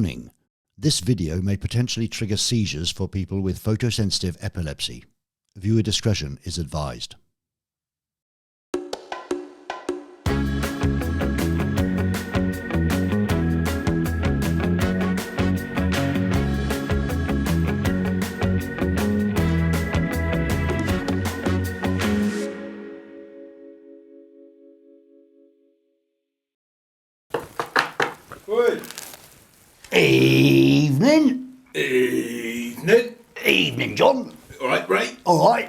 Warning. This video may potentially trigger seizures for people with photosensitive epilepsy. Viewer discretion is advised. Good. Evening. Evening. Evening, John. All right, Ray. All right.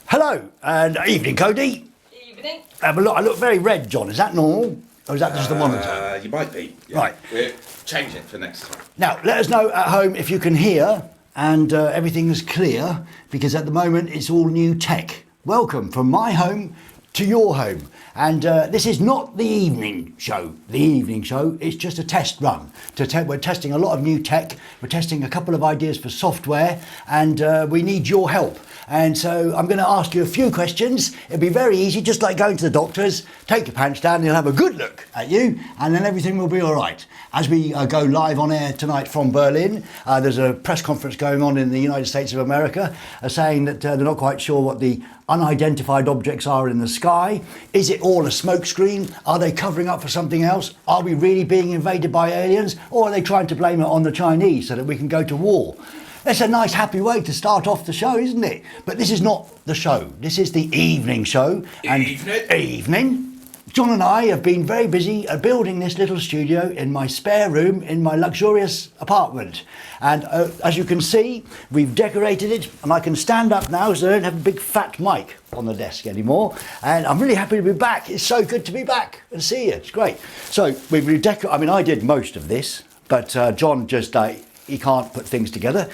Hello, and evening, Cody. Evening. I look very red, John. Is that normal? Or is that just the monitor? You might be. Yeah. Right. We'll change it for next time. Now, let us know at home if you can hear and everything's clear, because at the moment it's all new tech. Welcome from my home to your home. And this is not the evening show. The evening show is just a test run. We're testing a lot of new tech. We're testing a couple of ideas for software, and we need your help. And so I'm going to ask you a few questions. It'll be very easy, just like going to the doctors. Take your pants down, they'll have a good look at you, and then everything will be all right. As we go live on air tonight from Berlin, there's a press conference going on in the United States of America saying that they're not quite sure what the unidentified objects are in the sky. Is it all a smokescreen? Are they covering up for something else? Are we really being invaded by aliens? Or are they trying to blame it on the Chinese so that we can go to war? That's a nice happy way to start off the show, isn't it? But this is not the show. This is the evening show. And evening. John and I have been very busy building this little studio in my spare room in my luxurious apartment. And as you can see, we've decorated it, and I can stand up now so I don't have a big fat mic on the desk anymore. And I'm really happy to be back. It's so good to be back and see you. It's great. So we've redecorated. I mean, I did most of this, but John just he can't put things together.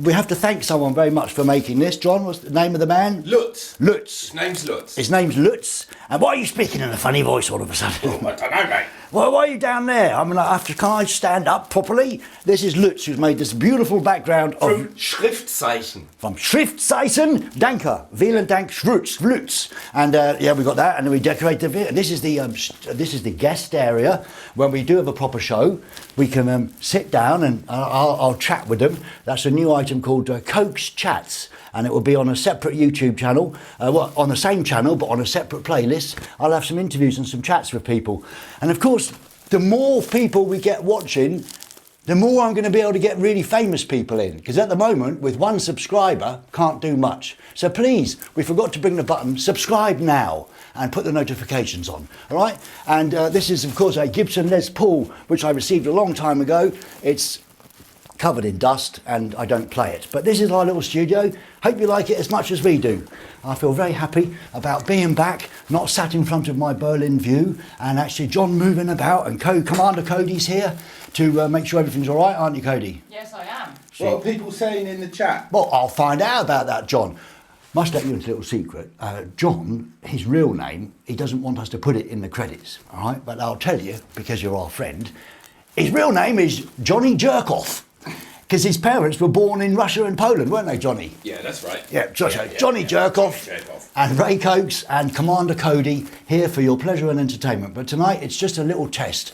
We have to thank someone very much for making this. John, what's the name of the man? Lutz. Lutz. His name's Lutz. His name's Lutz. And why are you speaking in a funny voice all of a sudden? Oh, I don't know, mate. Well, why are you down there? I mean, can I stand up properly? This is Lutz, who's made this beautiful background of... From Schriftzeichen. From Schriftzeichen. Danke. Vielen Dank, Lutz. And yeah, we got that, and then we decorated it. And this is the guest area. When we do have a proper show, we can sit down and I'll chat with them. That's a new item called Coke's Chats. And it will be on a separate YouTube channel, on the same channel, but on a separate playlist. I'll have some interviews and some chats with people. And of course, the more people we get watching, the more I'm going to be able to get really famous people in. Because at the moment, with one subscriber, can't do much. So please, we forgot to bring the button, subscribe now, and put the notifications on, all right? And this is, of course, a Gibson Les Paul, which I received a long time ago. It's covered in dust and I don't play it. But this is our little studio. Hope you like it as much as we do. I feel very happy about being back, not sat in front of my Berlin view, and actually John moving about, and Commander Cody's here to make sure everything's all right, aren't you, Cody? Yes, I am. What are people saying in the chat? Well, I'll find out about that, John. Must let you into a little secret. John, his real name, he doesn't want us to put it in the credits, all right? But I'll tell you, because you're our friend, his real name is Johnny Jerkoff. Because his parents were born in Russia and Poland, weren't they, Johnny? Yeah, that's right. Yeah, Johnny Jerkoff and Ray Cokes and Commander Cody here for your pleasure and entertainment. But tonight it's just a little test.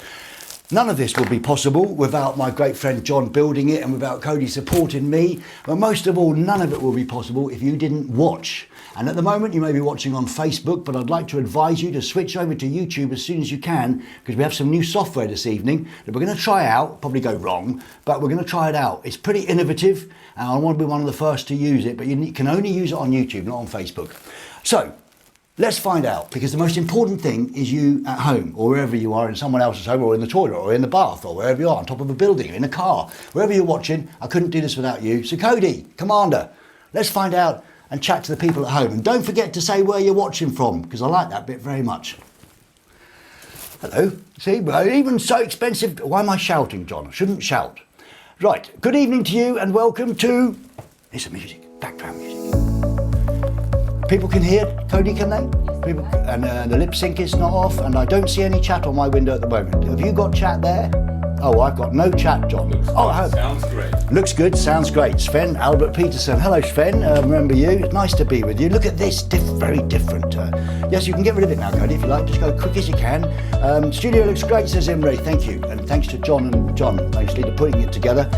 None of this would be possible without my great friend John building it and without Cody supporting me. But most of all, none of it will be possible if you didn't watch. And at the moment you may be watching on Facebook, but I'd like to advise you to switch over to YouTube as soon as you can, because we have some new software this evening that we're going to try out, probably go wrong, but we're going to try it out. It's pretty innovative and I want to be one of the first to use it, but you can only use it on YouTube, not on Facebook. So let's find out, because the most important thing is you at home, or wherever you are, in someone else's home, or in the toilet, or in the bath, or wherever you are, on top of a building, in a car, wherever you're watching. I couldn't do this without you. So Cody, Commander, let's find out and chat to the people at home. And don't forget to say where you're watching from, because I like that bit very much. Hello. See, well, even so expensive. Why am I shouting, John? I shouldn't shout. Right. Good evening to you and welcome to... It's some music, background music. People can hear, Cody, can they? People, and the lip sync is not off, and I don't see any chat on my window at the moment. Have you got chat there? Oh, I've got no chat, John. Oh, I have. Sounds great. Looks good, sounds great. Sven Albert Peterson. Hello, Sven. Remember you? It's nice to be with you. Look at this, very different. Yes, you can get rid of it now, Cody, if you like. Just go quick as you can. Studio looks great, says Imre. Thank you. And thanks to John and John, mostly, for putting it together.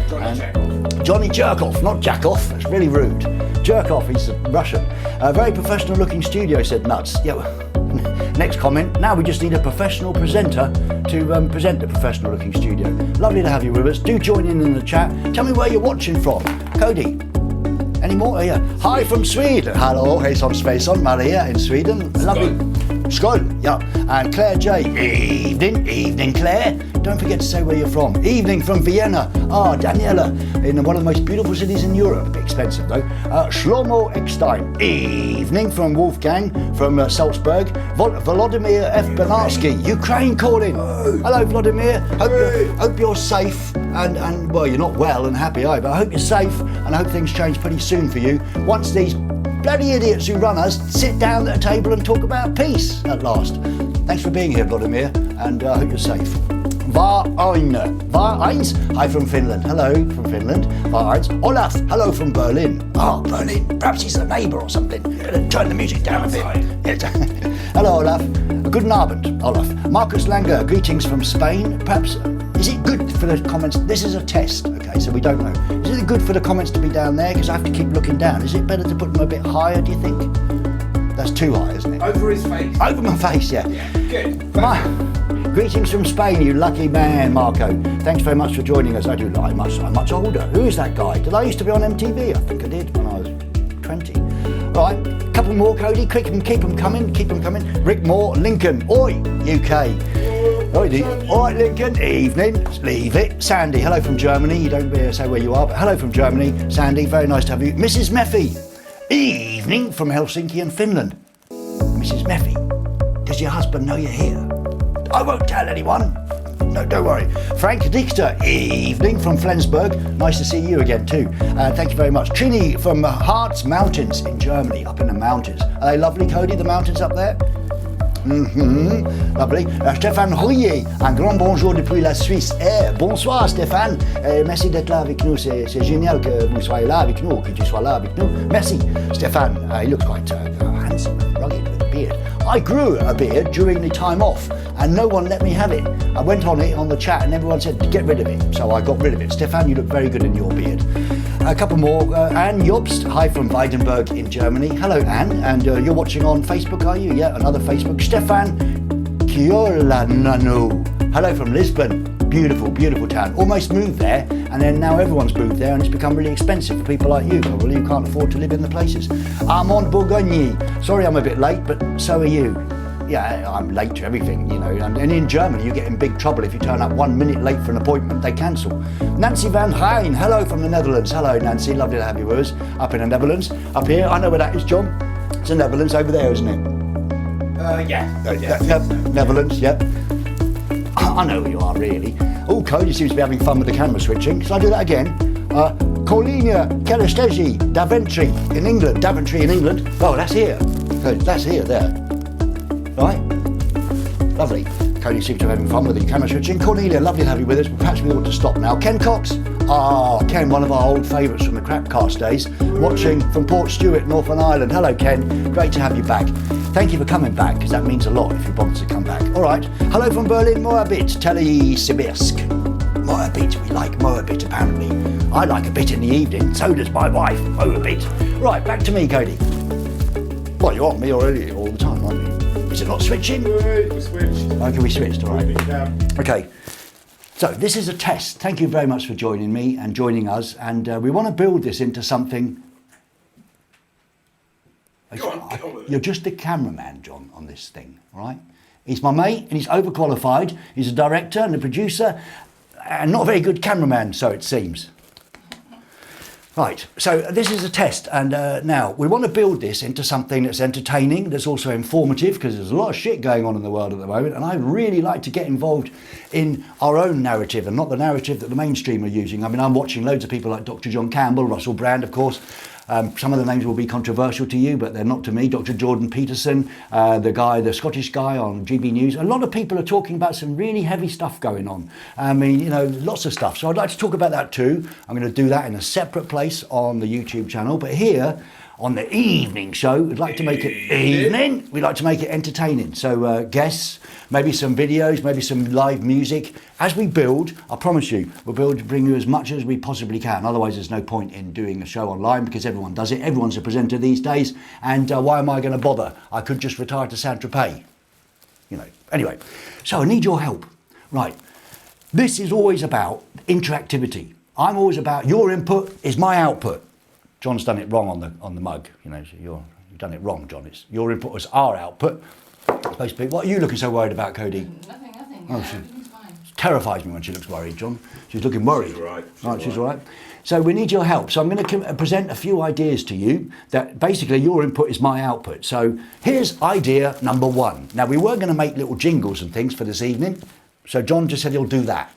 Johnny Jerkoff, not Jackoff. That's really rude. Jerkoff, he's Russian. A very professional looking studio, said Nuts. Yeah, next comment. Now we just need a professional presenter to present the professional looking studio. Lovely to have you with us. Do join in the chat. Tell me where you're watching from. Cody, any more? Oh, yeah. Hi from Sweden. Hello, hejsan svejsan, Maria in Sweden. Lovely. Skål, yeah. And Claire J. Evening, Claire. Don't forget to say where you're from. Evening from Vienna. Ah, Daniela, in one of the most beautiful cities in Europe. Expensive though. Shlomo Eckstein. Evening from Wolfgang from Salzburg. Volodymyr F. Benarski, Ukraine calling. Hello, Vladimir. Hope you're safe and well, you're not well and happy either. I hope you're safe and I hope things change pretty soon for you. Once these bloody idiots who run us sit down at a table and talk about peace at last. Thanks for being here, Vladimir, and I hope you're safe. Var Eins, hi from Finland. Hello from Finland. Var Eins. Olaf, hello from Berlin. Ah, Berlin. Perhaps he's a neighbour or something. Turn the music down a bit. Hello, Olaf. Guten Abend, Olaf. Marcus Langer, greetings from Spain. Perhaps, is it good for the comments? This is a test, okay, so we don't know. Is it good for the comments to be down there? Because I have to keep looking down. Is it better to put them a bit higher, do you think? That's too high, isn't it? Over his face. Over my face, yeah. Yeah, good. Greetings from Spain, you lucky man, Marco. Thanks very much for joining us. I do lie, I'm much older. Who is that guy? Did I used to be on MTV? I think I did when I was 20. Right, a couple more, Cody. Quick and keep them coming. Rick Moore, Lincoln. Oi, UK. All right, Lincoln. Evening. Leave it. Sandy, hello from Germany. You don't say where you are, but hello from Germany. Sandy, very nice to have you. Mrs. Meffy. Evening from Helsinki and Finland. Mrs. Meffy, does your husband know you're here? I won't tell anyone. No, don't worry. Frank Dichter, evening from Flensburg. Nice to see you again too. Thank you very much. Trini from Harz Mountains in Germany, up in the mountains. Are they lovely, Cody, the mountains up there? Lovely. Stéphane Rouillet, un grand bonjour depuis la Suisse. Bonsoir Stéphane. Merci d'être là avec nous. C'est génial que vous soyez là avec nous, que tu sois là avec nous. Merci Stéphane. He looks quite handsome and rugged with a beard. I grew a beard during the time off and no one let me have it. I went on it on the chat and everyone said get rid of it. So I got rid of it. Stefan, you look very good in your beard. A couple more. Anne Jobst, hi from Weidenberg in Germany. Hello Anne, and you're watching on Facebook, are you? Yeah, another Facebook. Stefan Kiolananu, hello from Lisbon. Beautiful, beautiful town. Almost moved there, and then now everyone's moved there, and it's become really expensive for people like you. Probably you can't afford to live in the places. Armand Bourgogne. Sorry, I'm a bit late, but so are you. Yeah, I'm late to everything, you know, and in Germany you get in big trouble if you turn up 1 minute late for an appointment, they cancel. Nancy Van Rijn, hello from the Netherlands. Hello Nancy, lovely to have you with us. Up in the Netherlands. Up here, I know where that is, John. It's the Netherlands over there, isn't it? Yeah. Netherlands, yep. I know who you are, really. Oh, Cody seems to be having fun with the camera switching. Shall I do that again? Colina Calistesi, Daventry in England. Daventry in England. Oh, that's here. That's here, there. Right? Lovely. Cody seems to be having fun with the camera switching. Cornelia, lovely to have you with us, but perhaps we ought to stop now. Ken Cox. Ken, one of our old favourites from the Crapcast days, watching from Port Stewart, Northern Ireland. Hello, Ken. Great to have you back. Thank you for coming back, because that means a lot if you bother to come back. All right. Hello from Berlin, Moabit, Telesibirsk. Moabit, we like Moabit, apparently. I like a bit in the evening, so does my wife, Moabit. Right, back to me, Cody. Well, you're on me already all the time, aren't you? Is it not switching? We switched. Okay, we switched, all right. Okay. So this is a test. Thank you very much for joining me and joining us. And we want to build this into something. Go on. You're just the cameraman, John, on this thing, all right? He's my mate and he's overqualified. He's a director and a producer and not a very good cameraman, so it seems. Right, so this is a test, and now we want to build this into something that's entertaining, that's also informative, because there's a lot of shit going on in the world at the moment, and I'd really like to get involved in our own narrative and not the narrative that the mainstream are using. I mean, I'm watching loads of people like Dr. John Campbell, Russell Brand, of course, Some of the names will be controversial to you, but they're not to me. Dr. Jordan Peterson, the Scottish guy on GB News. A lot of people are talking about some really heavy stuff going on. I mean, you know, lots of stuff. So I'd like to talk about that too. I'm going to do that in a separate place on the YouTube channel. But here, on the Eeevening show, we'd like to make it evening. We'd like to make it entertaining. So guests, maybe some videos, maybe some live music. As we build, I promise you, we'll be able to bring you as much as we possibly can. Otherwise, there's no point in doing a show online because everyone does it. Everyone's a presenter these days. And why am I going to bother? I could just retire to Saint-Tropez. You know. Anyway, so I need your help. Right. This is always about interactivity. I'm always about your input is my output. John's done it wrong on the mug, you know. So you've done it wrong, John. It's your input was our output. It's supposed to be. What are you looking so worried about, Cody? Nothing. Oh, Everything's fine. It terrifies me when she looks worried, John. She's looking worried. She's all right. She's all right. So we need your help. So I'm going to present a few ideas to you that basically your input is my output. So here's idea number one. Now we were going to make little jingles and things for this evening. So John just said he'll do that.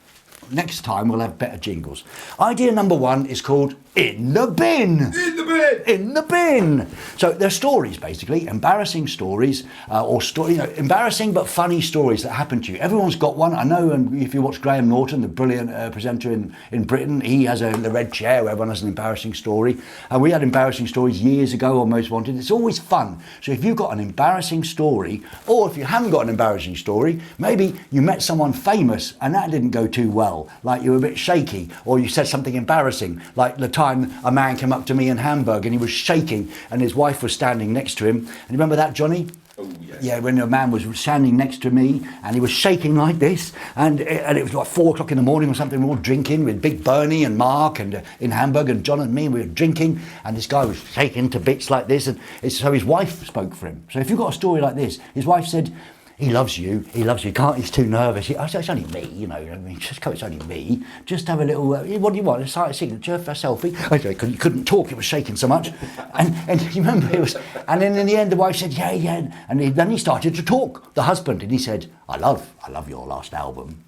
Next time we'll have better jingles. Idea number one is called In the Bin. In the bin. In the bin. So they're stories, basically, embarrassing stories, embarrassing but funny stories that happen to you. Everyone's got one. I know if you watch Graham Norton, the brilliant presenter in Britain, he has the red chair where everyone has an embarrassing story. And we had embarrassing stories years ago on Most Wanted. It's always fun. So if you've got an embarrassing story, or if you haven't got an embarrassing story, maybe you met someone famous and that didn't go too well. Like you were a bit shaky, or you said something embarrassing, like the time a man came up to me in Hamburg and he was shaking and his wife was standing next to him. And you remember that, Johnny? Oh, yes. Yeah, when a man was standing next to me and he was shaking like this, and it was like 4 o'clock in the morning or something. We were all drinking with Big Bernie and Mark and in Hamburg, and John and me, and we were drinking, and this guy was shaking to bits like this, and so his wife spoke for him. So if you've got a story like this, his wife said, he loves you, can't, he's too nervous. I said, it's only me, you know, I mean, just it's only me. Just have a little, what do you want, a signature for a selfie? I said, he couldn't talk, it was shaking so much. And you remember, and then in the end, the wife said, yeah, and then he started to talk, the husband, and he said, I love your last album.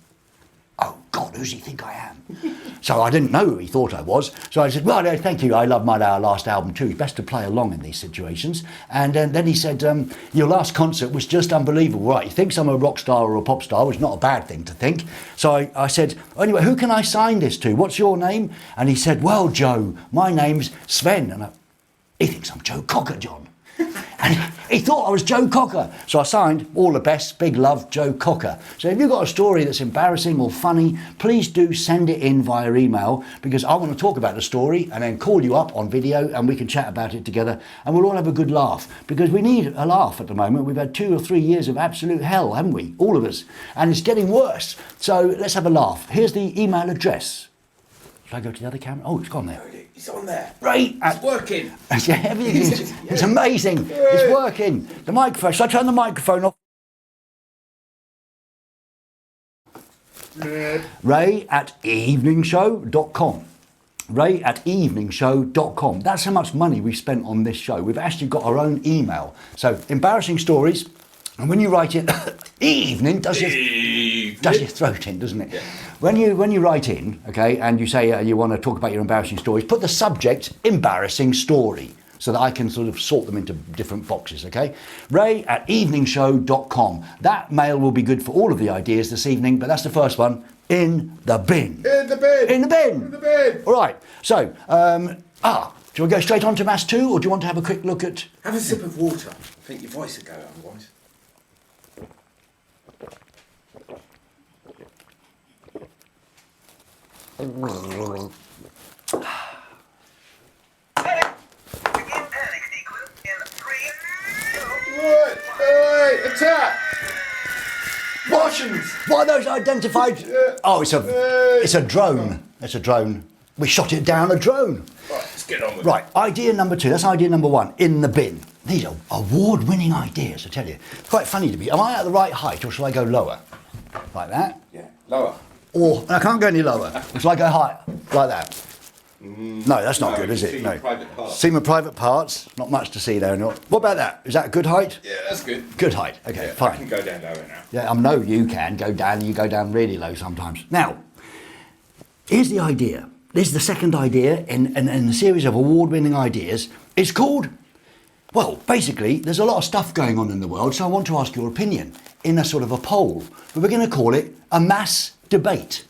Oh, God, who does he think I am? So I didn't know who he thought I was. So I said, well, no, thank you. I love my last album too. It's best to play along in these situations. And then he said, your last concert was just unbelievable. Right, he thinks I'm a rock star or a pop star, which is not a bad thing to think. So I said, anyway, who can I sign this to? What's your name? And he said, well, Joe, my name's Sven. And he thinks I'm Joe Cocker, John. And he thought I was Joe Cocker. So I signed, all the best, big love, Joe Cocker. So if you've got a story that's embarrassing or funny, please do send it in via email, because I want to talk about the story and then call you up on video and we can chat about it together and we'll all have a good laugh, because we need a laugh at the moment. We've had 2 or 3 years of absolute hell, haven't we? All of us. And it's getting worse. So let's have a laugh. Here's the email address. Should I go to the other camera? Oh, it's gone there. It's on there. Right. It's working. Yeah, everything is, it's amazing. It's working. The microphone. Should I turn the microphone off? Ray@eeeveningshow.com. Ray@eeveningshow.com. That's how much money we've spent on this show. We've actually got our own email. So, embarrassing stories. And when you write it, evening does your throat in, doesn't it? Yeah. When you write in, okay, and you say you want to talk about your embarrassing stories, put the subject embarrassing story, so that I can sort of sort them into different boxes, okay? Ray@eeveningshow.com. That mail will be good for all of the ideas this evening, but that's the first one. In the bin. In the bin. In the bin. In the bin. All right. So, do we go straight on to Mass 2, or do you want to have a quick look at... Have a sip of water. I think your voice would go otherwise. Right, attack! Martians! What are those identified? Oh, it's a drone. It's a drone. We shot it down, a drone. Right, let's get on with it. Right, idea number 2. That's idea number 1. In the bin. These are award-winning ideas, I tell you. It's quite funny to me. Am I at the right height, or shall I go lower? Like that? Yeah, lower. Or, I can't go any lower. Shall I go high? Like that? No, that's not good, is it? No. Private parts. See my private parts. Not much to see there. What about that? Is that a good height? Yeah, that's good. Good height. Okay, Yeah, fine. I can go down lower now. Yeah, I know you can go down. You go down really low sometimes. Now, here's the idea. this is the second idea in a series of award-winning ideas. It's called, well, basically, there's a lot of stuff going on in the world, so I want to ask your opinion in a sort of a poll. But we're going to call it a mass debate.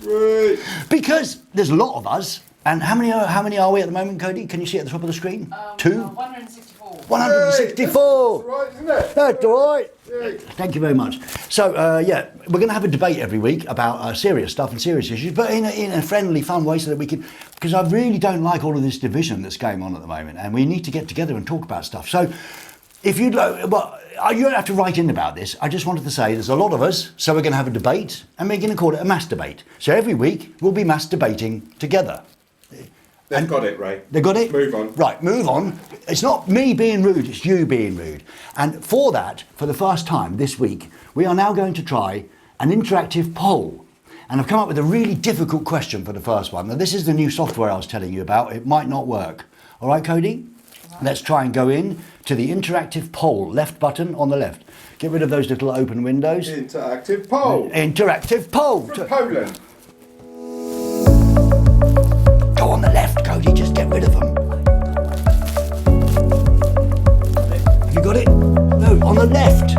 Right. Because there's a lot of us, and how many are we at the moment, Cody? Can you see at the top of the screen? 2? 164. 164! That's right, isn't it? That's all right. Yeah. Thank you very much. So, yeah, we're going to have a debate every week about serious stuff and serious issues, but in a friendly, fun way so that we can... Because I really don't like all of this division that's going on at the moment, and we need to get together and talk about stuff. So, if you'd like... Well, you don't have to write in about this. I just wanted to say there's a lot of us, so we're going to have a debate, and we're going to call it a mass debate. So every week, we'll be mass debating together. They've got it, Ray. They got it? Move on. Right, move on. It's not me being rude, it's you being rude. And for that, for the first time this week, we are now going to try an interactive poll. And I've come up with a really difficult question for the first one. Now, this is the new software I was telling you about. It might not work. All right, Cody? Let's try and go in to the interactive poll, left button on the left. Get rid of those little open windows. Interactive poll. Interactive poll. From Poland. Go on the left, Cody, just get rid of them. Have you got it? No, on the left.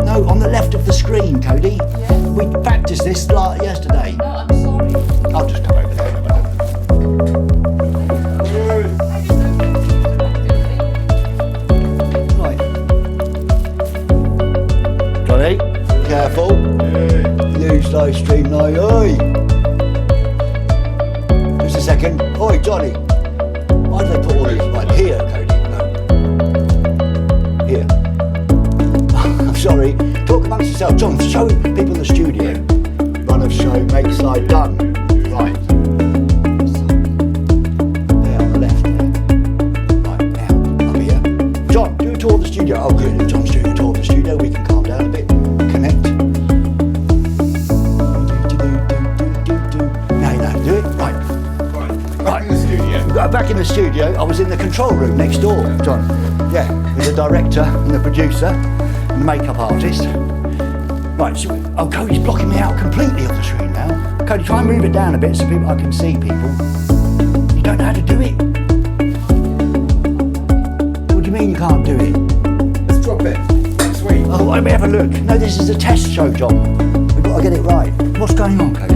No, on the left of the screen, Cody. Yeah. We practiced this yesterday. No, I'm sorry. I'll just come over there. Right. Johnny, careful. Use live stream now, oi. Just a second. Oi, Johnny. Why do they put all these right here, Cody? No. Here. I'm sorry. Talk amongst yourself. John, show people in the studio. Run of show, make side done. Right. There on the left. There. Right, now. Up here. John, do a tour of the studio. Oh, good. John's doing a tour of the studio. We can calm down a bit. Connect. Now, do it. Right. Back in the studio. Back in the studio, I was in the control room next door, John. Yeah, with the director and the producer and the makeup artist. Right, so, oh, Cody's blocking me out completely on the screen now. Cody, try and move it down a bit so I can see people. You don't know how to do it. What do you mean you can't do it? Let's drop it. Next week. Oh, let me have a look. No, this is a test show, John. We've got to get it right. What's going on, Cody?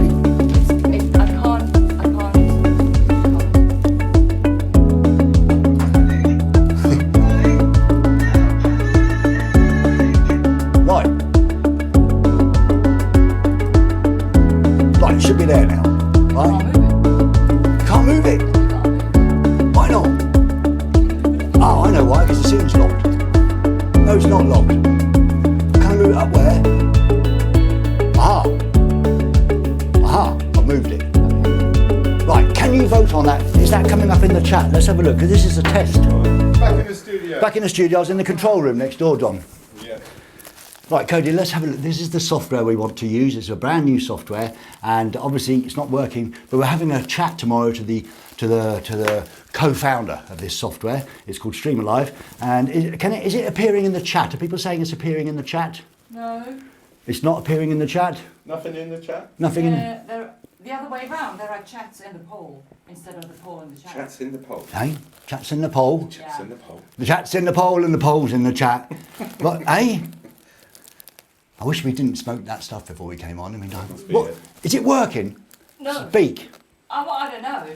I can't. Right. Right, it should be there now. Right? Can't move it. Why not? Oh, I know why, because the scene's locked. No, it's not locked. Can I move it up where? Aha. Aha, I've moved it. Right, can you vote on that? Is that coming up in the chat? Let's have a look, because this is a test. Back in the studio. Back in the studio, I was in the control room next door, John. Yeah. Right, Cody, let's have a look. This is the software we want to use. It's a brand new software, and obviously it's not working. But we're having a chat tomorrow to the co-founder of this software. It's called Stream Alive, and is it appearing in the chat? Are people saying it's appearing in the chat? No. It's not appearing in the chat. Nothing in the chat? Nothing in. They're the other way around. There are chats in the poll instead of the poll in the chat. Chat's in the poll. Hey, chat's in the poll. Chat's in the poll. The chat's in the poll and the poll's in the chat. But hey, I wish we didn't smoke that stuff before we came on. I mean, be what it. is it working? No. Speak. I don't know.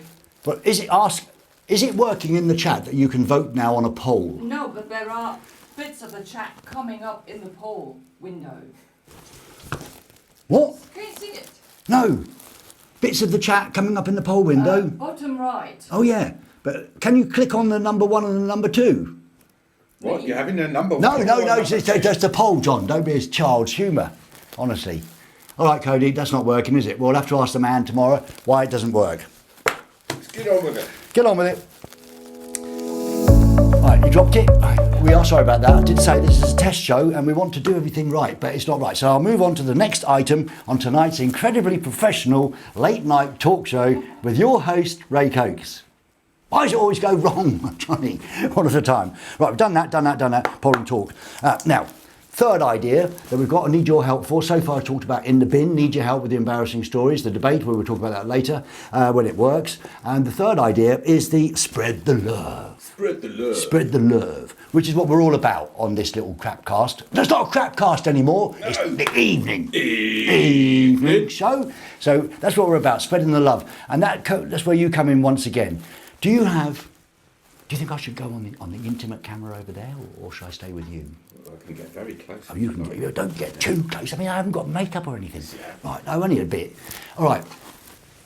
But is it working in the chat that you can vote now on a poll? No, but there are bits of the chat coming up in the poll window. What? Can you see it? No. Bits of the chat coming up in the poll window. Bottom right. Oh yeah. But can you click on the number 1 and the number 2? What? You're having a number No, one? no, no. It's just a poll, John. Don't be as child's humour. Honestly. All right, Cody. That's not working, is it? We'll have to ask the man tomorrow why it doesn't work. Let's get on with it. Get on with it. Right, you dropped it. We are sorry about that. I did say this is a test show and we want to do everything right, but it's not right. So I'll move on to the next item on tonight's incredibly professional late night talk show with your host, Ray Cokes. Why does it always go wrong, Johnny, all of the time? Right, we've done that, poll and talk. Now, Third idea that we've got, I need your help for. So far I talked about in the bin, need your help with the embarrassing stories, the debate, where we'll talk about that later when it works. And the third idea is the spread the love. Spread the love. Spread the love, which is what we're all about on this little crapcast. It's not a crapcast anymore, it's the evening show. So that's what we're about, spreading the love. And that's where you come in once again. Do you think I should go on the intimate camera over there, or should I stay with you? I can get very close. Oh, you don't get too close. I mean, I haven't got makeup or anything. Right, no, only a bit. All right.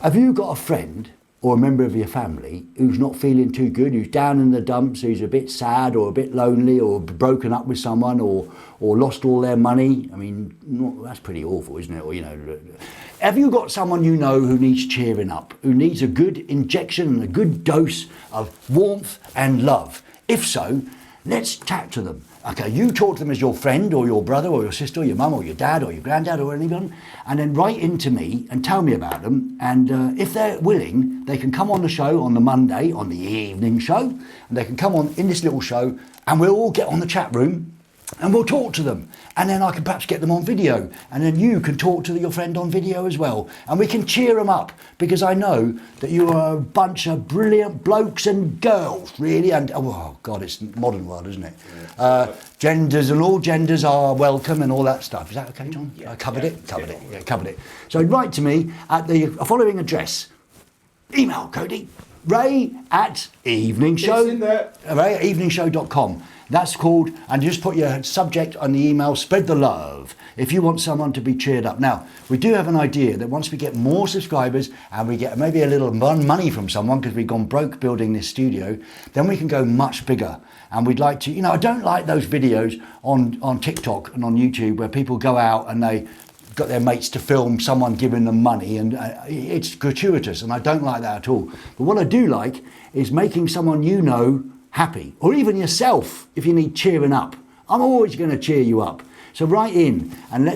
Have you got a friend or a member of your family who's not feeling too good, who's down in the dumps, who's a bit sad or a bit lonely or broken up with someone or lost all their money? I mean, that's pretty awful, isn't it? Or, have you got someone you know who needs cheering up, who needs a good injection and a good dose of warmth and love? If so, let's chat to them. Okay, you talk to them as your friend or your brother or your sister or your mum or your dad or your granddad or anyone, and then write into me and tell me about them. And if they're willing, they can come on the show on the Monday, on the evening show, and they can come on in this little show, and we'll all get on the chat room and we'll talk to them. And then I can perhaps get them on video, and then you can talk to your friend on video as well. And we can cheer them up, because I know that you are a bunch of brilliant blokes and girls, really. And, oh God, it's modern world, isn't it? Genders and all genders are welcome and all that stuff. Is that okay, John? Yeah, I covered it? Covered it. So write to me at the following address. Email, Cody. Ray@eeveningshow. It's in there. Ray@eeveningshow.com. That's called, and just put your subject on the email, spread the love, if you want someone to be cheered up. Now, we do have an idea that once we get more subscribers and we get maybe a little money from someone, because we've gone broke building this studio, then we can go much bigger. And we'd like to, I don't like those videos on TikTok and on YouTube where people go out and they got their mates to film someone giving them money, and it's gratuitous, and I don't like that at all. But what I do like is making someone happy, or even yourself if you need cheering up. I'm always going to cheer you up. So write in, and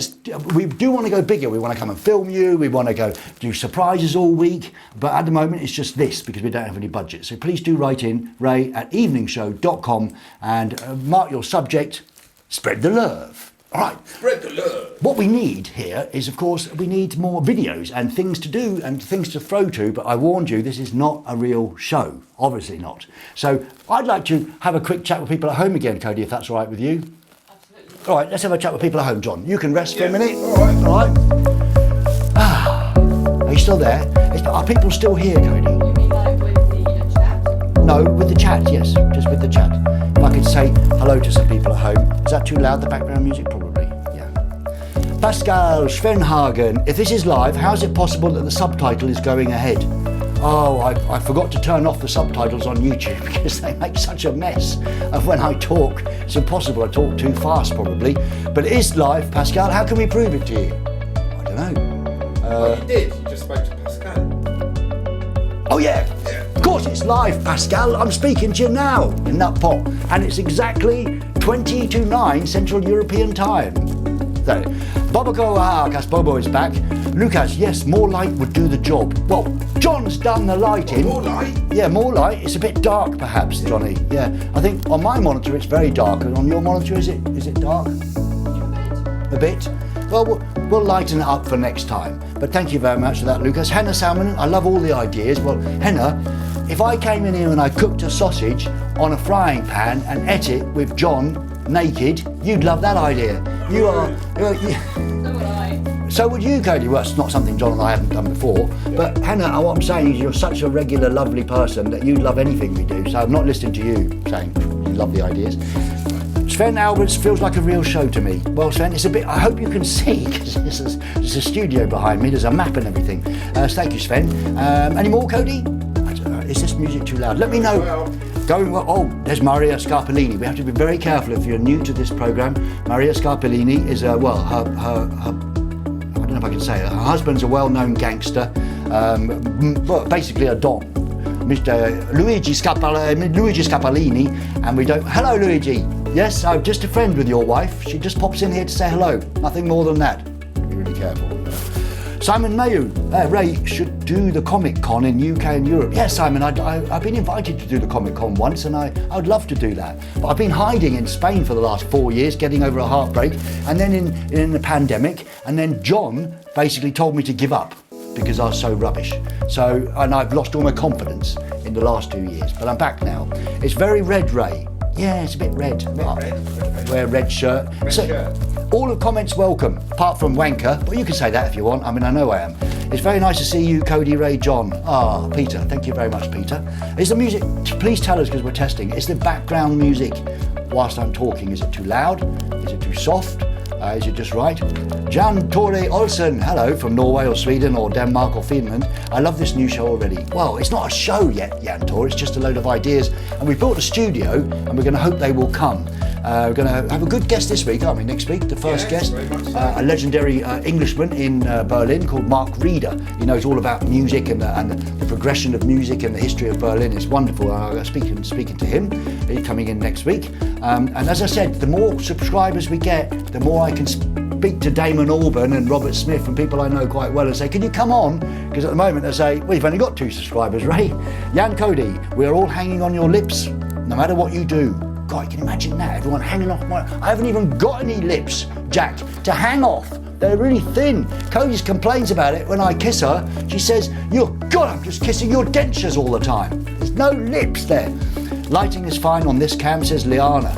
we do want to go bigger. We want to come and film you. We want to go do surprises all week. But at the moment, it's just this, because we don't have any budget. So please do write in, ray@eeveningshow.com, and mark your subject, spread the love. All right. Spread the love. What we need here is, of course, we need more videos and things to do and things to throw to, but I warned you, this is not a real show. Obviously not. So I'd like to have a quick chat with people at home again, Cody, if that's all right with you. Absolutely. All right, let's have a chat with people at home, John. You can rest for a minute. All right. All right. Are you still there? Are people still here, Cody? You mean like with the chat? No, with the chat, yes, just with the chat. If I could say hello to some people at home. Is that too loud, the background music? Probably, yeah. Pascal Schwenhagen, if this is live, how is it possible that the subtitle is going ahead? Oh, I forgot to turn off the subtitles on YouTube because they make such a mess of when I talk. It's impossible, I talk too fast probably. But it is live, Pascal. How can we prove it to you? I don't know. Well, you did. You just spoke to Pascal. Oh yeah, of course it's live, Pascal. I'm speaking to you now in that pot, and it's exactly 20 to 9 Central European time. So, Boboko Hakas Bobo is back. Lucas, yes, more light would do the job. Well, John's done the lighting. More light? Yeah, more light. It's a bit dark, perhaps, Johnny. Yeah, I think on my monitor it's very dark, and on your monitor is it dark? A bit. Well, we'll lighten it up for next time. But thank you very much for that, Lucas. Henna Salmon, I love all the ideas. Well, Henna, if I came in here and I cooked a sausage on a frying pan and ate it with John naked, you'd love that idea. So would I. So would you, Cody. Well, it's not something John and I haven't done before. But Hannah, what I'm saying is you're such a regular, lovely person that you'd love anything we do. So I'm not listening to you saying you love the ideas. Sven Alberts feels like a real show to me. Well, Sven, it's a bit, I hope you can see, because there's a studio behind me, there's a map and everything. Thank you, Sven. Any more, Cody? I don't know, is this music too loud? Let me know. There's Maria Scarpellini. We have to be very careful if you're new to this programme. Maria Scarpellini is, her I don't know if I can say it, her husband's a well-known gangster, basically a don. Mr. Luigi Scarpellini, and we don't... Hello, Luigi. Yes, I'm just a friend with your wife. She just pops in here to say hello. Nothing more than that. Be really careful. Simon Mayu, Ray should do the Comic Con in UK and Europe. Yes, Simon, I've been invited to do the Comic Con once and I'd love to do that. But I've been hiding in Spain for the last 4 years, getting over a heartbreak, and then in the pandemic, and then John basically told me to give up because I was so rubbish. And I've lost all my confidence in the last 2 years, but I'm back now. It's very red, Ray. Yeah, it's a bit red. Wear a red shirt. All the comments welcome, apart from wanker, but you can say that if you want. I mean, I know I am. It's very nice to see you, Cody, Ray, John. Peter, thank you very much, Peter. Is the music, please tell us because we're testing, is the background music whilst I'm talking, is it too loud? Is it too soft? Is it just right? Jan Tore Olsen, hello, from Norway or Sweden or Denmark or Finland. I love this new show already. Well, it's not a show yet, Jan Tore, it's just a load of ideas. And we built a studio and we're going to hope they will come. We're going to have a good guest this week, aren't we? Next week, the first guest, a legendary Englishman in Berlin called Mark Reeder. He knows all about music and the progression of music and the history of Berlin. It's wonderful. Speaking to him. He's coming in next week. And as I said, the more subscribers we get, the more I can speak to Damon Albarn and Robert Smith and people I know quite well and say, can you come on? Because at the moment they say, well, you've only got 2 subscribers, Ray. Jan Cody, we're all hanging on your lips, no matter what you do. God, can you imagine that? Everyone hanging off I haven't even got any lips, Jack, to hang off. They're really thin. Cody complains about it when I kiss her. She says, God, I'm just kissing your dentures all the time. There's no lips there. Lighting is fine on this cam, says Liana.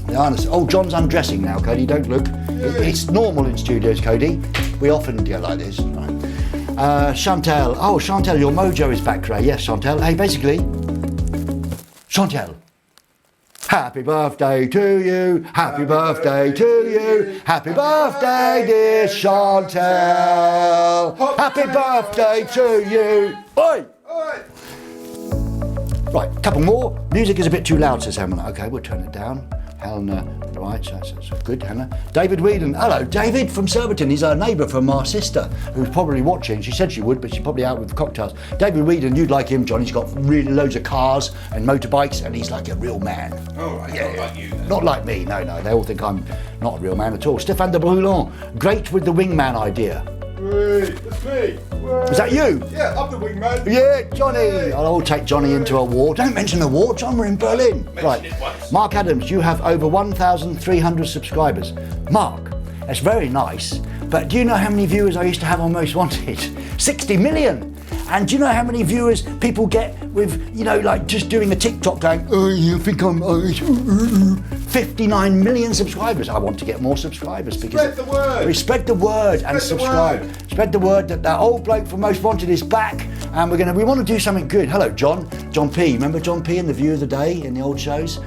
Liana says, oh, John's undressing now, Cody, don't look. It's normal in studios, Cody. We often go like this. Right. Chantel, Chantel, your mojo is back, Ray. Yes, Chantel. Hey, basically, Chantel. Happy birthday to you, happy birthday to you, happy birthday dear Chantel, happy birthday to you. Oi! Right, a couple more. Music is a bit too loud, says Hannah. Okay, we'll turn it down. Hannah, right, that's good, Hannah. David Whedon, hello, David from Surbiton. He's our neighbour from our sister, who's probably watching. She said she would, but she's probably out with cocktails. David Whedon, you'd like him, John. He's got really loads of cars and motorbikes, and he's like a real man. All right, yeah, not like you then. Not like me, no. They all think I'm not a real man at all. Stéphane de Brulon, great with the wingman idea. Hey, that's me. Is that you? Yeah, I'm the wingman. Yeah, Johnny. I'll take Johnny into a war. Don't mention the war, John. We're in Berlin. Right. Mark Adams, you have over 1,300 subscribers. Mark, that's very nice. But do you know how many viewers I used to have on Most Wanted? 60 million. And do you know how many viewers people get with, like just doing a TikTok going, oh, you think I'm 59 million subscribers. I want to get more subscribers because spread the word. Spread the word and subscribe. Spread the word that old bloke from Most Wanted is back, and we want to do something good. Hello, John P. Remember John P. in the View of the Day in the old shows?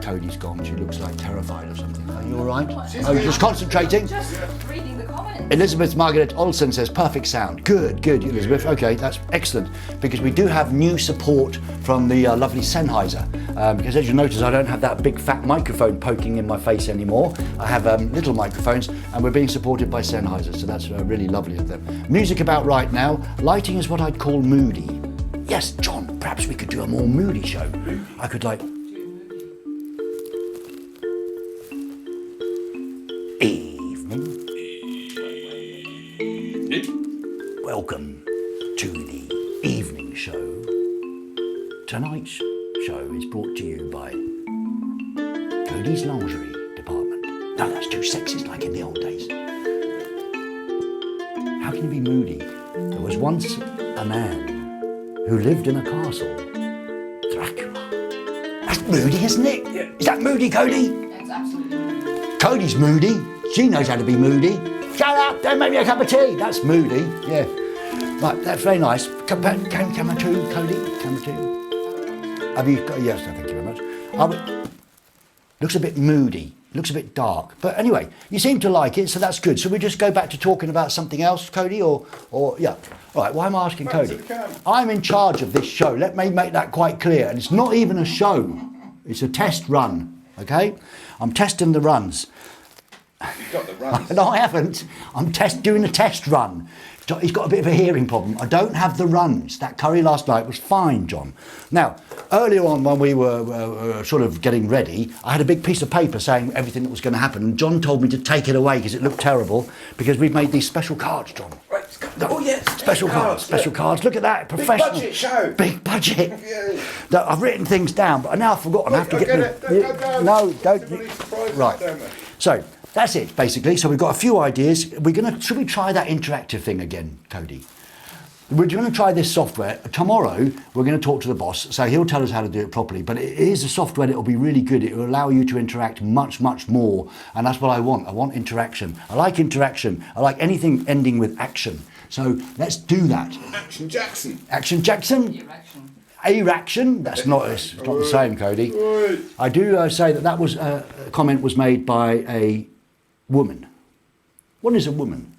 Cody's gone. She looks like terrified or something. Are you all right? You're just concentrating. Just reading the comments. Elizabeth Margaret Olsen says perfect sound. Good, Elizabeth. Okay, that's excellent because we do have new support from the lovely Sennheiser. Because as you notice, I don't have that big fat microphone poking in my face anymore. I have little microphones, and we're being supported by Sennheiser, so that's really lovely of them. Music about right now. Lighting is what I'd call moody. Yes, John. Perhaps we could do a more moody show. I could like. Evening. Welcome to the Evening Show. Tonight's show is brought to you by Cody's Lingerie Department. No, that's too sexist like in the old days. How can you be moody? There was once a man who lived in a castle. Dracula. That's moody, isn't it? Yeah. Is that moody, Cody? It's absolutely moody. Cody's moody. She knows how to be moody. Shut up, don't make me a cup of tea. That's moody, yeah. Right, that's very nice. Camera 2, Cody, camera 2. Have you got, yes, no, thank you very much. Looks a bit moody, looks a bit dark. But anyway, you seem to like it, so that's good. So we just go back to talking about something else, Cody, or yeah. All right, why am I asking Cody? I'm in charge of this show. Let me make that quite clear. And it's not even a show. It's a test run, okay? I'm testing the runs. You've got the runs. No, I haven't. I'm doing a test run. He's got a bit of a hearing problem. I don't have the runs. That curry last night was fine, John. Now, earlier on when we were sort of getting ready, I had a big piece of paper saying everything that was going to happen, and John told me to take it away because it looked terrible, because we've made these special cards, John. Right, oh yes, Special cards. Look at that, professional. Big budget show. Big budget. Yeah. Now, I've written things down, but now I've forgotten. I have to get them. No, don't. Right. So that's it, basically. So we've got a few ideas. Should we try that interactive thing again, Cody? We're going to try this software. Tomorrow, we're going to talk to the boss, so he'll tell us how to do it properly. But it is a software that will be really good. It will allow you to interact much, much more. And that's what I want. I want interaction. I like interaction. I like anything ending with action. So let's do that. Action Jackson. Action Jackson. Erection. Erection. That's not it's not the same, Cody. I do say that was a comment was made by a woman. What is a woman?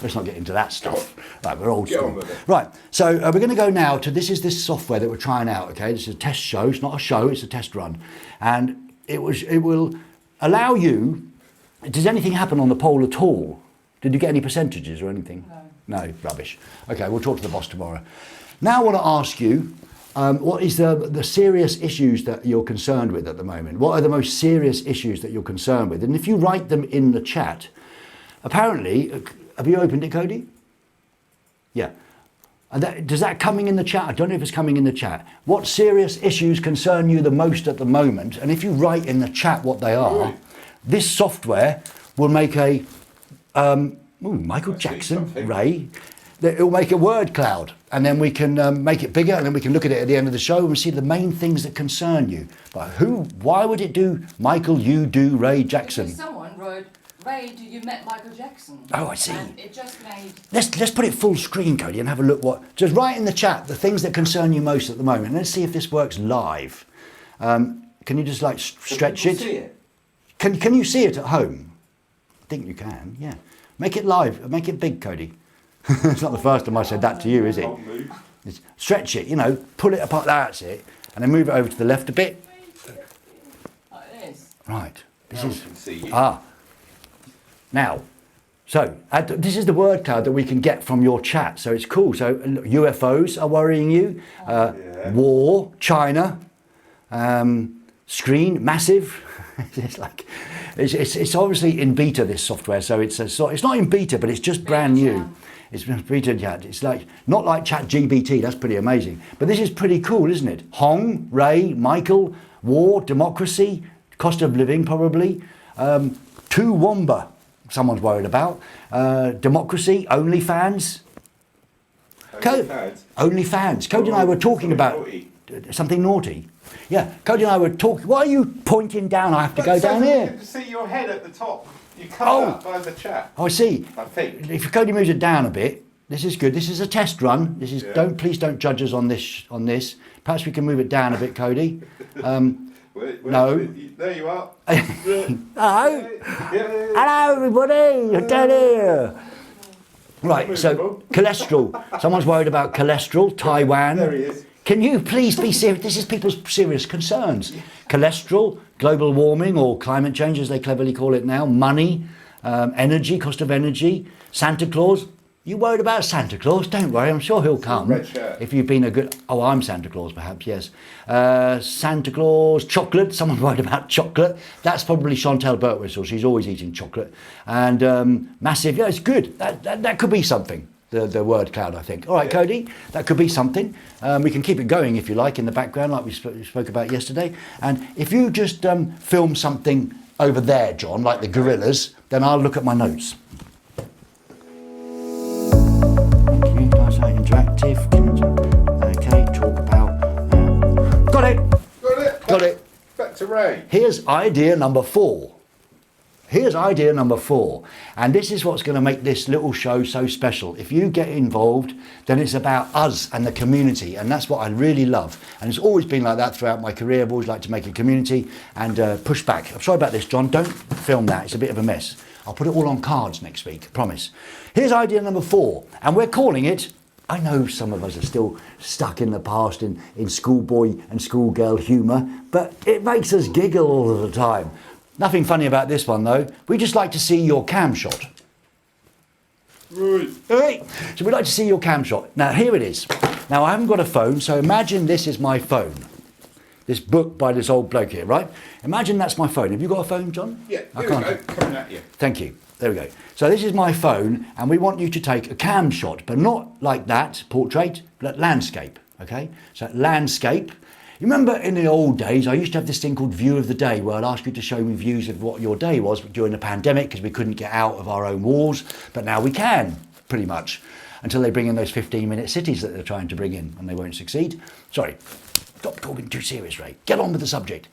Let's not get into that stuff. Right, we're old school. Right, so we're going to go now to this software that we're trying out. Okay, this is a test show. It's not a show. It's a test run, and it will allow you. Does anything happen on the poll at all? Did you get any percentages or anything? No, rubbish. Okay, we'll talk to the boss tomorrow. Now I want to ask you, what is the serious issues that you're concerned with at the moment? What are the most serious issues that you're concerned with? And if you write them in the chat, apparently, have you opened it, Cody? Yeah. Does that coming in the chat? I don't know if it's coming in the chat. What serious issues concern you the most at the moment? And if you write in the chat what they are, this software will make a Michael Jackson, Ray. It will make a word cloud, and then we can make it bigger, and then we can look at it at the end of the show and see the main things that concern you. But why would it do Michael, you do Ray Jackson? Because someone wrote, Ray, do you met Michael Jackson? Oh, I see. And it just made... Let's put it full screen, Cody, and have a look. Just write in the chat the things that concern you most at the moment. Let's see if this works live. Can you just like stretch it? See it? Can you see it at home? I think you can. Yeah. Make it live. Make it big, Cody. It's not the first time I said that to you, is it? Stretch it. Pull it apart. That's it. And then move it over to the left a bit. Oh, it is. Right. This Now is we can see you. Now. So this is the word cloud that we can get from your chat. So it's cool. So look, UFOs are worrying you. Yeah. War, China, screen, massive. It's obviously in beta, this software. So it's not in beta, but it's just brand new. It's beta chat. It's like not like ChatGPT. That's pretty amazing. But this is pretty cool, isn't it? Hong, Ray, Michael, war, democracy, cost of living probably. Toowoomba, someone's worried about. Democracy, OnlyFans. OnlyFans. Cody and I were talking about something naughty. Yeah, Cody and I were talking. Why are you pointing down? I have to go down here. You can see your head at the top. You come up by the chat. Oh, I see. I think. If Cody moves it down a bit, this is good. This is a test run. This is please don't judge us on this. Perhaps we can move it down a bit, Cody. No. There you are. Hello. Hello, everybody. Down here. Right. So cholesterol. Someone's worried about cholesterol. Taiwan. There he is. Can you please be serious? This is people's serious concerns. Cholesterol, global warming, or climate change, as they cleverly call it now, money, energy, cost of energy, Santa Claus. You worried about Santa Claus? Don't worry, I'm sure he'll come. Red shirt. If you've been a good... Oh, I'm Santa Claus, perhaps, yes. Santa Claus, chocolate. Someone's worried about chocolate. That's probably Chantal Birtwistle. She's always eating chocolate. And massive... Yeah, it's good. That could be something. The word cloud, I think. All right, Cody, that could be something. We can keep it going, if you like, in the background, like we spoke about yesterday. And if you just film something over there, John, like the gorillas, then I'll look at my notes. Thank you. Nice, interactive. Okay, talk about... Got it! Got it! Back to Ray. Here's idea number 4. And this is what's going to make this little show so special. If you get involved, then it's about us and the community, and that's what I really love. And it's always been like that throughout my career. I've always liked to make a community and push back. I'm sorry about this, John. Don't film that. It's a bit of a mess. I'll put it all on cards next week, I promise. Here's idea number 4, and we're calling it... I know some of us are still stuck in the past in schoolboy and schoolgirl humour, but it makes us giggle all of the time. Nothing funny about this one though. We just like to see your cam shot. Right. Right. So we'd like to see your cam shot. Now here it is. Now I haven't got a phone, so imagine this is my phone. This book by this old bloke here, right? Imagine that's my phone. Have you got a phone, John? Yeah, I here we can't. go, coming at you. Thank you. There we go. So this is my phone, and we want you to take a cam shot, but not like that, portrait, but landscape, okay? So landscape. You remember in the old days, I used to have this thing called View of the Day, where I'd ask you to show me views of what your day was during the pandemic, because we couldn't get out of our own walls, but now we can, pretty much, until they bring in those 15-minute cities that they're trying to bring in, and they won't succeed. Sorry, stop talking too serious, Ray. Get on with the subject.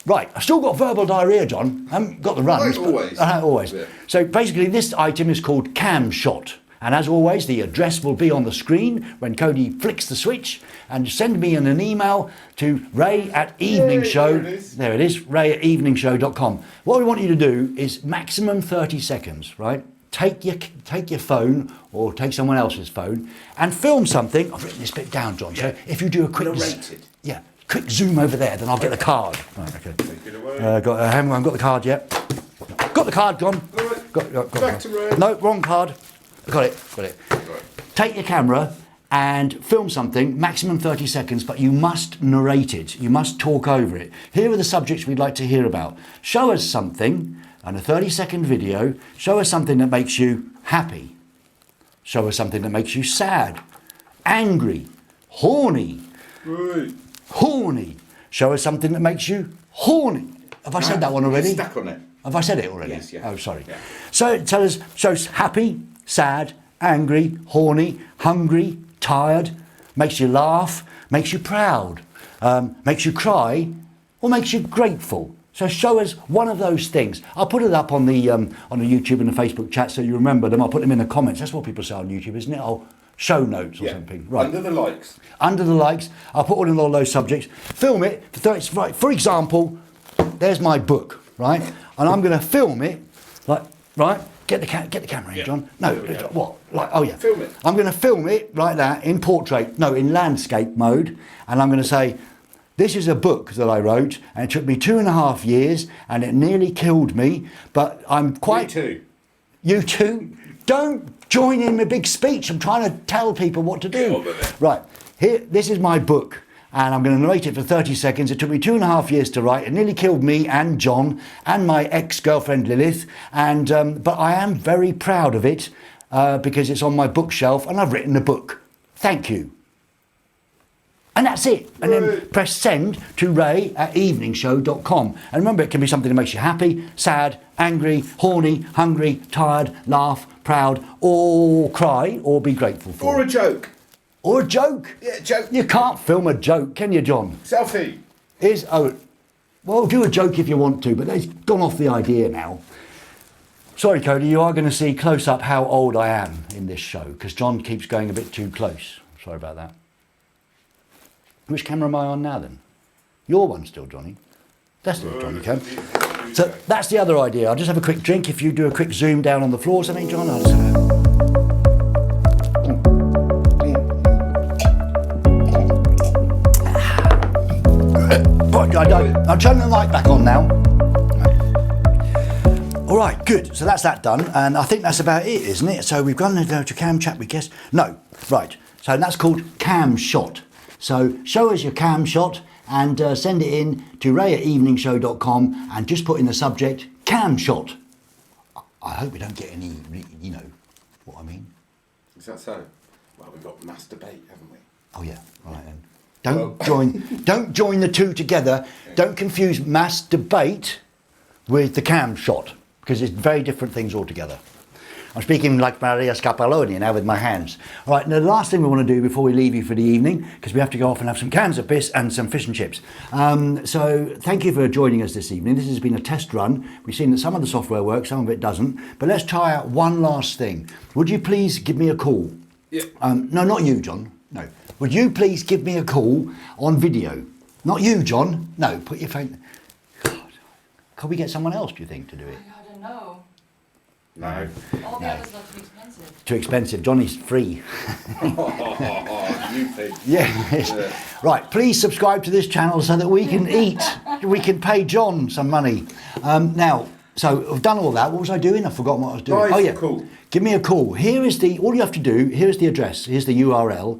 Right, I've still got verbal diarrhea, John. I haven't got the runs. Like always. Always. Yeah. So basically, this item is called cam shot. And as always, the address will be on the screen when Cody flicks the switch. And send me an email to ray@eveningshow. There it is, ray@eveningshow.com. What we want you to do is maximum 30 seconds, right? Take your phone or take someone else's phone and film something. I've written this bit down, John. So if you do a quick... Narrated. Yeah. Quick zoom over there, then I'll get the card. Right, okay. Take it away. Haven't got the card yet. Got the card, John. Right. Got Back to Ray. No, wrong card. Got it. Right. Take your camera and film something, maximum 30 seconds, but you must narrate it. You must talk over it. Here are the subjects we'd like to hear about. Show us something, and a 30-second video. Show us something that makes you happy. Show us something that makes you sad, angry, horny. Right. Horny. Show us something that makes you horny. Have I said that one already? You're stuck on it. Have I said it already? Yes, yeah. Oh, sorry. Yeah. So tell us, show us happy, sad, angry, horny, hungry, tired, makes you laugh, makes you proud, makes you cry, or makes you grateful. So show us one of those things. I'll put it up on the YouTube and the Facebook chat so you remember them. I'll put them in the comments. That's what people say on YouTube, isn't it? I'll show notes or something. Right. Under the likes. Under the likes. I'll put all those subjects. Film it. Right. For example, there's my book, right? And I'm going to film it, like, right? Get the camera in, John. No, what? Like, oh yeah. Film it. I'm going to film it like that in portrait, no, in landscape mode, and I'm going to say, this is a book that I wrote, and it took me 2.5 years, and it nearly killed me, but I'm quite... Me too. You too? Don't join in the big speech. I'm trying to tell people what to do. Right, here, this is my book, and I'm going to narrate it for 30 seconds. It took me 2.5 years to write. It nearly killed me and John and my ex-girlfriend Lilith, and but I am very proud of it because it's on my bookshelf, and I've written a book. Thank you. And that's it. And then press send to ray@eeveningshow.com. And remember, it can be something that makes you happy, sad, angry, horny, hungry, tired, laugh, proud, or cry, or be grateful for. Or a joke. Or a joke. Yeah, joke. You can't film a joke, can you, John? Selfie. Well, do a joke if you want to, but they've gone off the idea now. Sorry, Cody, you are going to see close up how old I am in this show, because John keeps going a bit too close. Sorry about that. Which camera am I on now then? Your one still, Johnny. That's the Johnny cam. So that's the other idea. I'll just have a quick drink. If you do a quick zoom down on the floor or something, John, I'll just I'll turn the light back on now. All right, good. So that's that done. And I think that's about it, isn't it? So we've gone to cam chat, we guess. No, right. So that's called cam shot. So show us your cam shot and send it in to ray@eeveningshow.com and just put in the subject cam shot. I hope we don't get any, you know what I mean. Is that so? Well, we've got masturbate, haven't we? Oh yeah, all right then. Don't join the two together. Don't confuse mass debate with the cam shot, because it's very different things altogether. I'm speaking like Maria Scapoloni now with my hands. All right, now the last thing we want to do before we leave you for the evening, because we have to go off and have some cans of piss and some fish and chips. So thank you for joining us this evening. This has been a test run. We've seen that some of the software works, some of it doesn't. But let's try out one last thing. Would you please give me a call? Yeah. No, not you, John. No. Would you please give me a call on video? Not you, John. No, put your phone... God. Can we get someone else, do you think, to do it? I don't know. No. All the others look too expensive. Too expensive. Johnny's free. You think. Yeah. Right, please subscribe to this channel so that we can eat. We can pay John some money. Now, so I've done all that. What was I doing? I've forgotten what I was doing. Guys, oh, yeah. cool. give me a call. All you have to do, here's the address, here's the URL.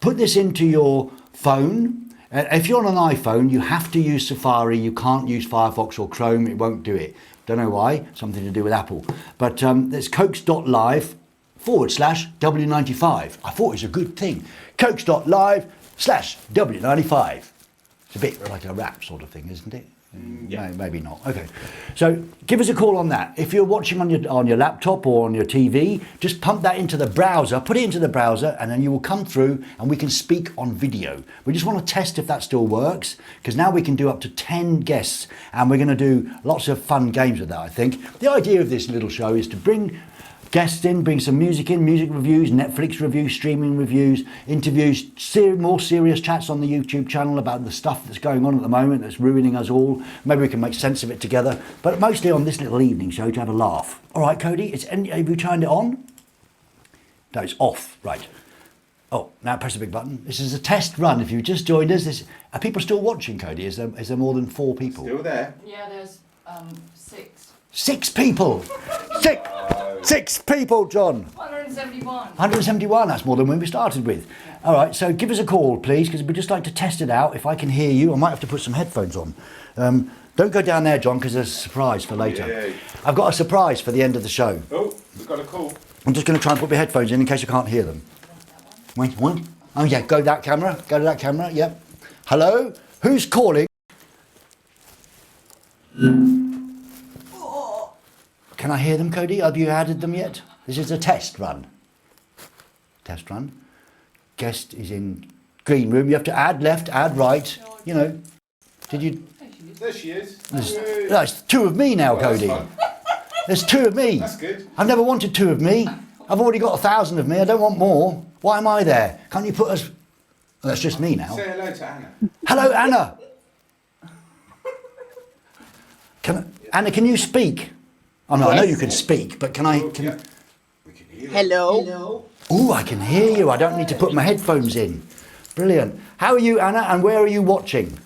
Put this into your phone. If you're on an iPhone, you have to use Safari. You can't use Firefox or Chrome. It won't do it. Don't know why. Something to do with Apple. But there's cokes.live/W95. I thought it was a good thing. Cokes.live/W95. It's a bit like a rap sort of thing, isn't it? Yeah. No, maybe not. Okay. So give us a call on that. If you're watching on your laptop or on your TV, just pump that into the browser, put it into the browser, and then you will come through and we can speak on video. We just want to test if that still works, because now we can do up to 10 guests, and we're going to do lots of fun games with that, I think. The idea of this little show is to bring guests in, bring some music in, music reviews, Netflix reviews, streaming reviews, interviews, more serious chats on the YouTube channel about the stuff that's going on at the moment that's ruining us all. Maybe we can make sense of it together, but mostly on this little evening show to have a laugh. All right, Cody, have you turned it on? No, it's off, right. Oh, now press the big button. This is a test run. If you've just joined us, are people still watching, Cody? Is there more than 4 people? Still there? Yeah, there's 6. 6 people! Six people, John! 171. 171, that's more than when we started with. All right, so give us a call, please, because we'd just like to test it out. If I can hear you, I might have to put some headphones on. Don't go down there, John, because there's a surprise for later. Yay. I've got a surprise for the end of the show. Oh, we've got a call. I'm just going to try and put my headphones in case I can't hear them. Wait, what? Oh, yeah, go to that camera. Go to that camera, yep. Hello? Who's calling? Can I hear them, Cody? Have you added them yet? This is a test run. Test run. Guest is in green room. You have to add left, add right. You know. Did you? There she is. That's 2 of me now, Cody. That's fun. There's 2 of me. That's good. I've never wanted 2 of me. I've already got 1,000 of me. I don't want more. Why am I there? Can't you put us? Well, that's just me now. Say hello to Anna. Hello, Anna. Anna, can you speak? Oh no, I know you can speak, but can I? We can hear you. Hello. Oh, I can hear you. I don't need to put my headphones in. Brilliant. How are you, Anna? And where are you watching?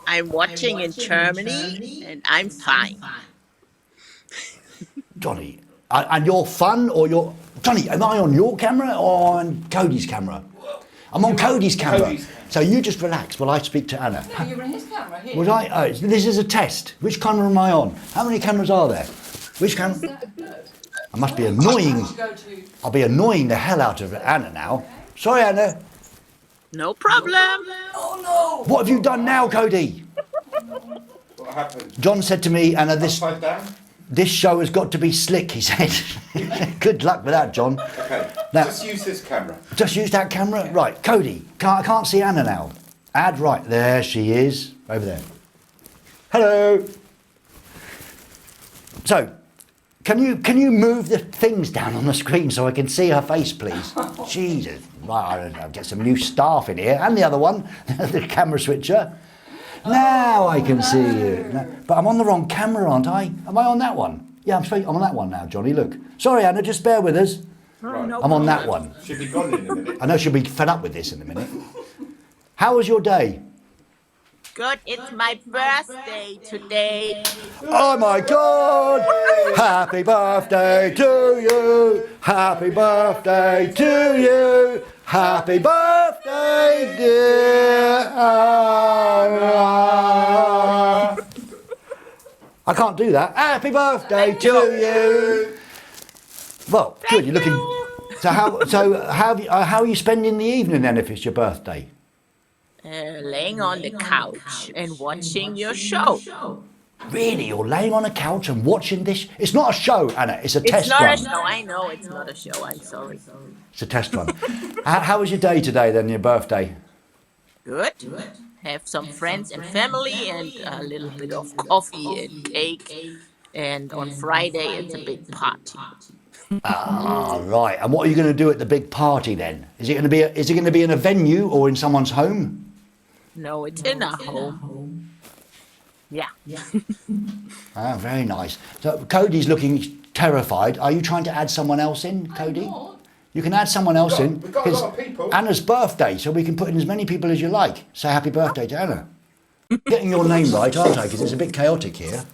I'm watching in Germany and I'm fine. Johnny, and you're fun or you're... Johnny, am I on your camera or on Cody's camera? I'm on Cody's camera. So you just relax while I speak to Anna. No, you're in his camera here. Would I? Oh, this is a test. Which camera am I on? How many cameras are there? Which camera? I must be annoying. Go to. I'll be annoying the hell out of Anna now. Sorry, Anna. No problem. Oh no! What have you done now, Cody? What happened? John said to me, Anna, Upside down? this show has got to be slick, he said. Good luck with that, John. Okay, Now- just use this camera. Just use that camera? Right, Cody, I can't see Anna now. Add right, there she is, over there. Hello. So, can you move the things down on the screen so I can see her face, please? Jesus, right, I'll get some new staff in here, and the other one, the camera switcher. Now I can see you. No, but I'm on the wrong camera, aren't I? Am I on that one? Yeah, I'm on that one now, Johnny, look. Sorry, Anna, just bear with us. Right. I'm on that one. Should be gone in a minute. I know she'll be fed up with this in a minute. How was your day? Good, it's my birthday today. Oh my God! Happy birthday to you! Happy birthday to you! Happy birthday, dear Anna! I can't do that. Happy birthday to you! Well, good. You're looking. So how are you spending the evening then if it's your birthday? Laying on the couch and watching your show. Really, you're laying on a couch and watching this? It's not a show, Anna. It's a It's test not run. a show. I know it's not a show. I'm sorry. It's a test run. How was your day today then? Your birthday? Good. Have some friends and family and a little bit of coffee and cake. And on Friday it's a big party. Ah, right. And what are you going to do at the big party then? Is it going to be? Is it going to be in a venue or in someone's home? No, it's in a home. Yeah. Ah, very nice. So Cody's looking terrified. Are you trying to add someone else in, Cody? not. You can add someone else in. We've got a It's lot of people. Anna's birthday, so we can put in as many people as you like. Say happy birthday to Anna. Getting your name right, aren't I? Because it's a bit chaotic here.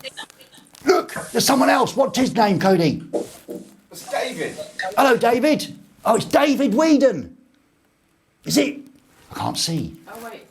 Look, there's someone else. What's his name, Cody? It's David. Hello, David. Oh, it's David Whedon. Is it? I can't see. Oh wait.